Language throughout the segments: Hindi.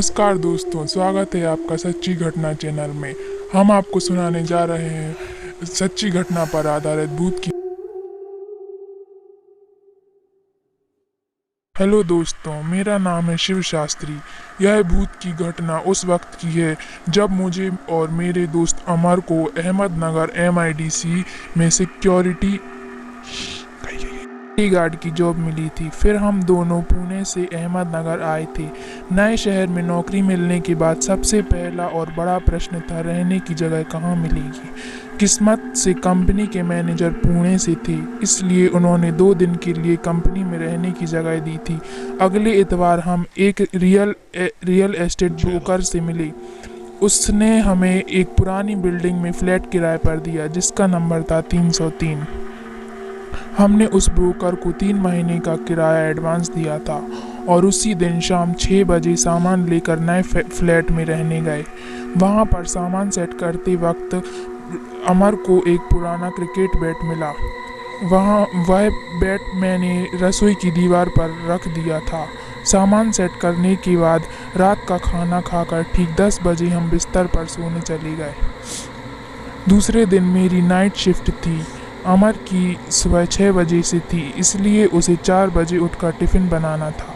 नमस्कार दोस्तों, स्वागत है आपका सच्ची घटना चैनल में। हम आपको सुनाने जा रहे हैं सच्ची घटना पर आधारित भूत की। हेलो दोस्तों, मेरा नाम है शिव शास्त्री। यह भूत की घटना उस वक्त की है जब मुझे और मेरे दोस्त अमर को अहमदनगर MIDC में सिक्योरिटी गार्ड की जॉब मिली थी। फिर हम दोनों पुणे से अहमदनगर आए थे। नए शहर में नौकरी मिलने के बाद सबसे पहला और बड़ा प्रश्न था, रहने की जगह कहाँ मिलेगी। किस्मत से कंपनी के मैनेजर पुणे से थे, इसलिए उन्होंने 2 दिन के लिए कंपनी में रहने की जगह दी थी। अगले इतवार हम एक रियल एस्टेट ब्रोकर से मिले। उसने हमें एक पुरानी बिल्डिंग में फ्लैट किराए पर दिया जिसका नंबर था 303। हमने उस ब्रोकर को 3 महीने का किराया एडवांस दिया था और उसी दिन शाम 6 बजे सामान लेकर नए फ्लैट में रहने गए। वहां पर सामान सेट करते वक्त अमर को एक पुराना क्रिकेट बैट मिला। वह बैट मैंने रसोई की दीवार पर रख दिया था। सामान सेट करने के बाद रात का खाना खाकर ठीक 10 बजे हम बिस्तर पर सोने चले गए। दूसरे दिन मेरी नाइट शिफ्ट थी। अमर की सुबह 6 बजे से थी, इसलिए उसे 4 बजे उठकर टिफ़िन बनाना था।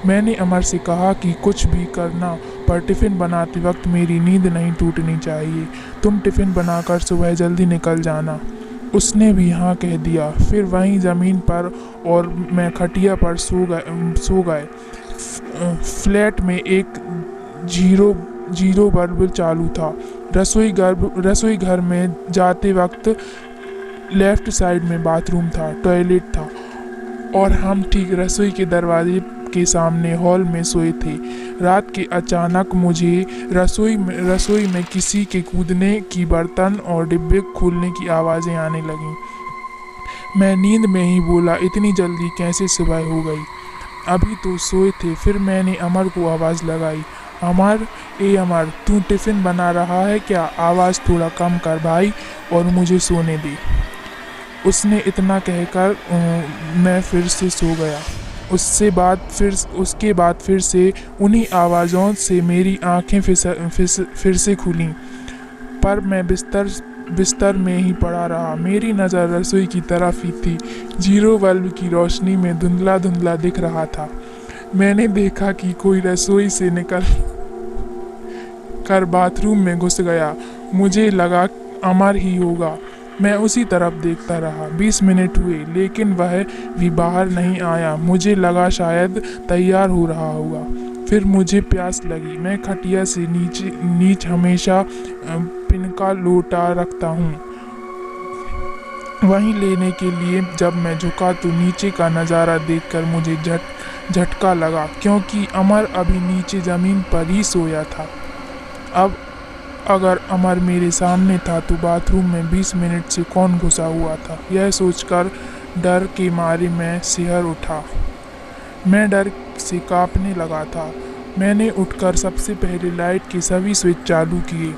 मैंने अमर से कहा कि कुछ भी करना, पर टिफ़िन बनाते वक्त मेरी नींद नहीं टूटनी चाहिए। तुम टिफ़िन बनाकर सुबह जल्दी निकल जाना। उसने भी हाँ कह दिया। फिर वहीं ज़मीन पर और मैं खटिया पर सो गए। फ्लैट में एक जीरो बल्ब चालू था। रसोई घर में जाते वक्त लेफ्ट साइड में बाथरूम था, टॉयलेट था और हम ठीक रसोई के दरवाजे के सामने हॉल में सोए थे। रात के अचानक मुझे रसोई में किसी के कूदने की, बर्तन और डिब्बे खोलने की आवाज़ें आने लगीं। मैं नींद में ही बोला, इतनी जल्दी कैसे सुबह हो गई, अभी तो सोए थे। फिर मैंने अमर को आवाज़ लगाई, अमर, अमर, तू टिफ़िन बना रहा है क्या? आवाज़ थोड़ा कम कर भाई और मुझे सोने दे। उसने इतना कहकर मैं फिर से सो गया। उसके बाद फिर से उन्हीं आवाज़ों से मेरी आंखें फिर से खुलीं, पर मैं बिस्तर में ही पड़ा रहा। मेरी नज़र रसोई की तरफ ही थी। जीरो बल्ब की रोशनी में धुंधला धुंधला दिख रहा था। मैंने देखा कि कोई रसोई से निकल कर बाथरूम में घुस गया। मुझे लगा अमर ही होगा। मैं उसी तरफ देखता रहा। 20 मिनट हुए लेकिन वह भी बाहर नहीं आया। मुझे लगा शायद तैयार हो रहा होगा। फिर मुझे प्यास लगी। मैं खटिया से नीचे हमेशा पिन का लोटा रखता हूँ, वहीं लेने के लिए जब मैं झुका तो नीचे का नज़ारा देखकर मुझे झटका लगा, क्योंकि अमर अभी नीचे ज़मीन पर ही सोया था। अब अगर अमर मेरे सामने था तो बाथरूम में 20 मिनट से कौन घुसा हुआ था? यह सोचकर डर के मारे मैं सिहर उठा। मैं डर से कांपने लगा था। मैंने उठकर सबसे पहले लाइट के सभी स्विच चालू किए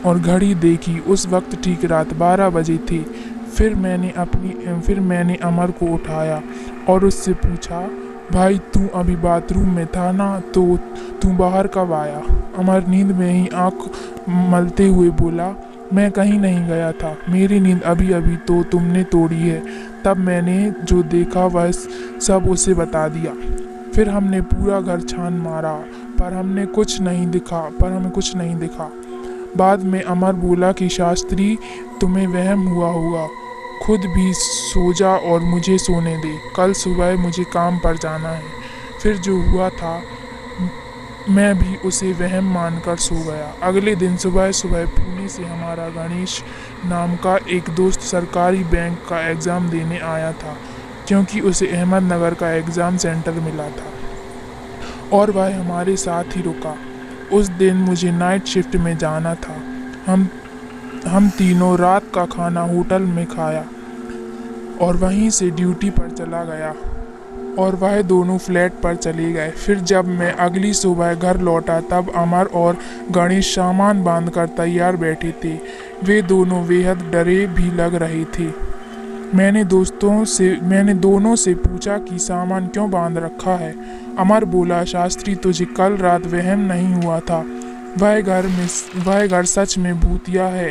और घड़ी देखी। उस वक्त ठीक रात 12 बजे थे। फिर मैंने अमर को उठाया और उससे पूछा, भाई तू अभी बाथरूम में था ना, तो तू बाहर कब आया? अमर नींद में ही आंख मलते हुए बोला, मैं कहीं नहीं गया था, मेरी नींद अभी अभी तो तुमने तोड़ी है। तब मैंने जो देखा वह सब उसे बता दिया। फिर हमने पूरा घर छान मारा पर हमें कुछ नहीं दिखा। बाद में अमर बोला कि शास्त्री, तुम्हें वहम हुआ होगा, खुद भी सो जा और मुझे सोने दे, कल सुबह मुझे काम पर जाना है। फिर जो हुआ था मैं भी उसे वहम मानकर सो गया। अगले दिन सुबह पुणे से हमारा गणेश नाम का एक दोस्त सरकारी बैंक का एग्ज़ाम देने आया था, क्योंकि उसे अहमदनगर का एग्ज़ाम सेंटर मिला था और वह हमारे साथ ही रुका। उस दिन मुझे नाइट शिफ्ट में जाना था। हम तीनों रात का खाना होटल में खाया और वहीं से ड्यूटी पर चला गया और वह दोनों फ्लैट पर चले गए। फिर जब मैं अगली सुबह घर लौटा तब अमर और गणेश सामान बांधकर तैयार बैठे थे। वे दोनों बेहद डरे भी लग रहे थे। मैंने दोनों से पूछा कि सामान क्यों बांध रखा है। अमर बोला, शास्त्री तुझे कल रात वहम नहीं हुआ था? वह घर सच में भूतिया है।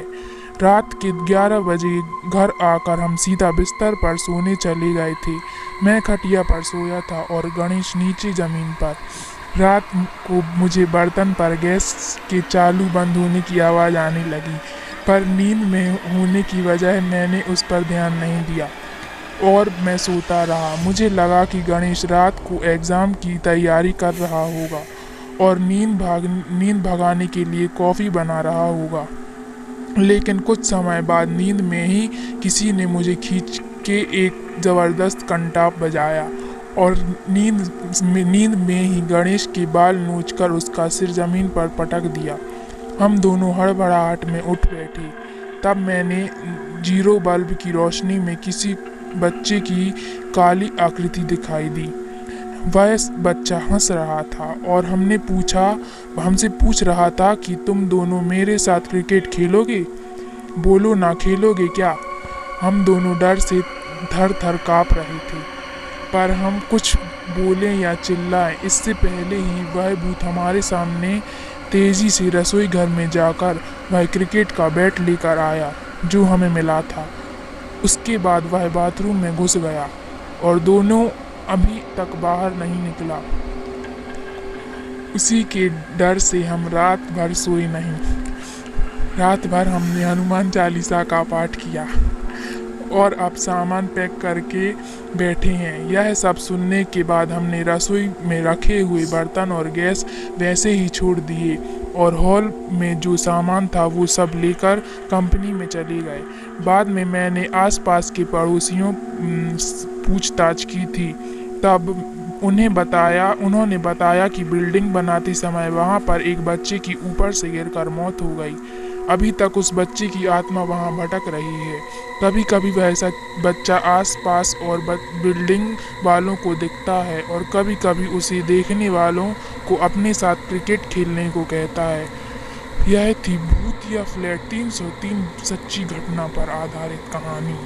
रात के 11 बजे घर आकर हम सीधा बिस्तर पर सोने चले गए थे। मैं खटिया पर सोया था और गणेश नीचे जमीन पर। रात को मुझे बर्तन पर गैस के चालू बंद होने की आवाज़ आने लगी, पर नींद में होने की वजह मैंने उस पर ध्यान नहीं दिया और मैं सोता रहा। मुझे लगा कि गणेश रात को एग्ज़ाम की तैयारी कर रहा होगा और नींद भगाने के लिए कॉफ़ी बना रहा होगा। लेकिन कुछ समय बाद नींद में ही किसी ने मुझे खींच के एक ज़बरदस्त कंटाप बजाया और नींद में ही गणेश के बाल नोचकर उसका सिर ज़मीन पर पटक दिया। हम दोनों हड़बड़ाहट में उठ बैठे। तब मैंने जीरो बल्ब की रोशनी में किसी बच्चे की काली आकृति दिखाई दी। वह बच्चा हंस रहा था और हमसे पूछ रहा था कि तुम दोनों मेरे साथ क्रिकेट खेलोगे? बोलो ना, खेलोगे क्या? हम दोनों डर से थर थर काँप रहे थे, पर हम कुछ बोले या चिल्लाए इससे पहले ही वह भूत हमारे सामने तेजी से रसोई घर में जाकर वह क्रिकेट का बैट लेकर आया जो हमें मिला था। उसके बाद वह बाथरूम में घुस गया और दोनों अभी तक बाहर नहीं निकला। उसी के डर से हम रात भर सोए नहीं। रात भर हमने हनुमान चालीसा का पाठ किया और अब सामान पैक करके बैठे हैं। यह सब सुनने के बाद हमने रसोई में रखे हुए बर्तन और गैस वैसे ही छोड़ दिए और हॉल में जो सामान था वो सब लेकर कंपनी में चले गए। बाद में मैंने आसपास के पड़ोसियों पूछताछ की थी, तब उन्होंने बताया कि बिल्डिंग बनाते समय वहाँ पर एक बच्चे की ऊपर से गिरकर मौत हो गई। अभी तक उस बच्चे की आत्मा वहाँ भटक रही है। कभी कभी वह बच्चा आसपास और बिल्डिंग वालों को दिखता है और कभी कभी उसे देखने वालों को अपने साथ क्रिकेट खेलने को कहता है। यह थी भूतिया फ्लैट 303 सच्ची घटना पर आधारित कहानी।